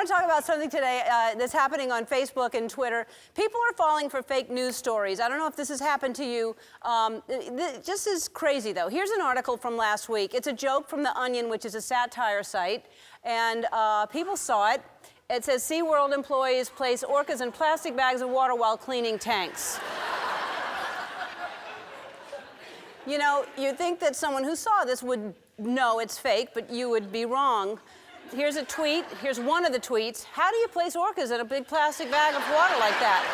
want to talk about something today that's happening on Facebook and Twitter. People are falling for fake news stories. I don't know if this has happened to you. Just is crazy, though. Here's an article from last week. It's a joke from The Onion, which is a satire site, and people saw it. It says, SeaWorld employees place orcas in plastic bags of water while cleaning tanks. You know, you'd think that someone who saw this would know it's fake, but you would be wrong. Here's a tweet. Here's one of the tweets. How do you place orcas in a big plastic bag of water like that?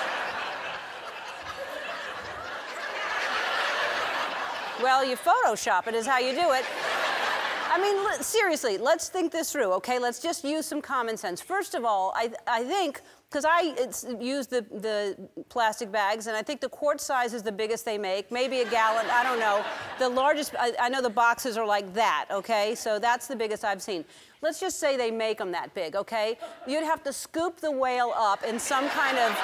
Well, you Photoshop it is how you do it. I mean, seriously, let's think this through, okay? Let's just use some common sense. First of all, I think, because I use the plastic bags, and I think the quart size is the biggest they make, maybe a gallon, I don't know. The largest, I know the boxes are like that, okay? So that's the biggest I've seen. Let's just say they make them that big, okay? You'd have to scoop the whale up in some kind of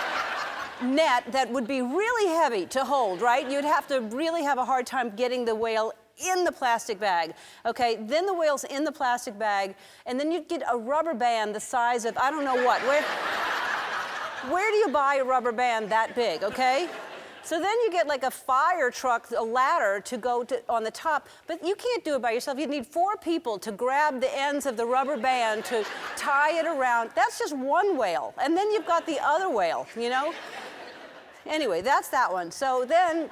net that would be really heavy to hold, right? You'd have to really have a hard time getting the whale in the plastic bag, okay? Then the whale's in the plastic bag, and then you'd get a rubber band the size of, I don't know what. Where do you buy a rubber band that big, okay? So then you get like a fire truck, a ladder to go on the top, but you can't do it by yourself. You'd need 4 people to grab the ends of the rubber band to tie it around. That's just one whale, and then you've got the other whale, you know? Anyway, that's that one. So then,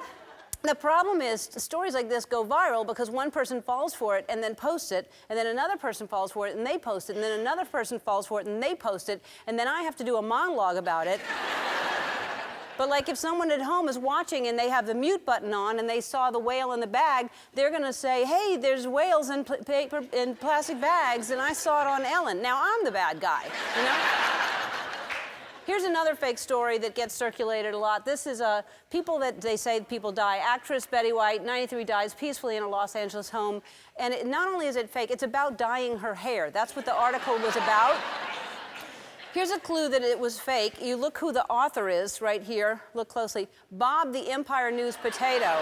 the problem is stories like this go viral because one person falls for it and then posts it, and then another person falls for it and they post it, and then another person falls for it and they post it, and then I have to do a monologue about it. But like if someone at home is watching and they have the mute button on and they saw the whale in the bag, they're going to say, hey, there's whales in plastic bags, and I saw it on Ellen. Now I'm the bad guy, you know? Here's another fake story that gets circulated a lot. This is people that they say people die. Actress Betty White, 93, dies peacefully in a Los Angeles home. And not only is it fake, it's about dyeing her hair. That's what the article was about. Here's a clue that it was fake. You look who the author is right here. Look closely. Bob the Empire News Potato.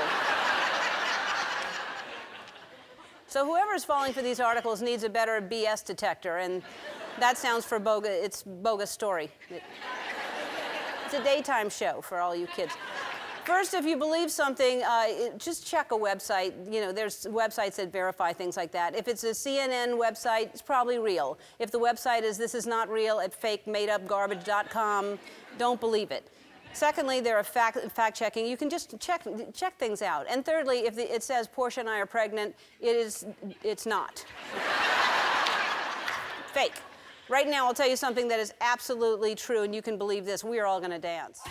So whoever's falling for these articles needs a better BS detector, and that sounds for bogus. It's Bogus Story. It's a daytime show for all you kids. First, if you believe something, just check a website. You know, there's websites that verify things like that. If it's a CNN website, it's probably real. If the website is this is not real at fake-made-up-garbage.com, don't believe it. Secondly, there are fact-checking. You can just check things out. And thirdly, if it says Portia and I are pregnant, it's not. Fake. Right now, I'll tell you something that is absolutely true, and you can believe this. We are all going to dance.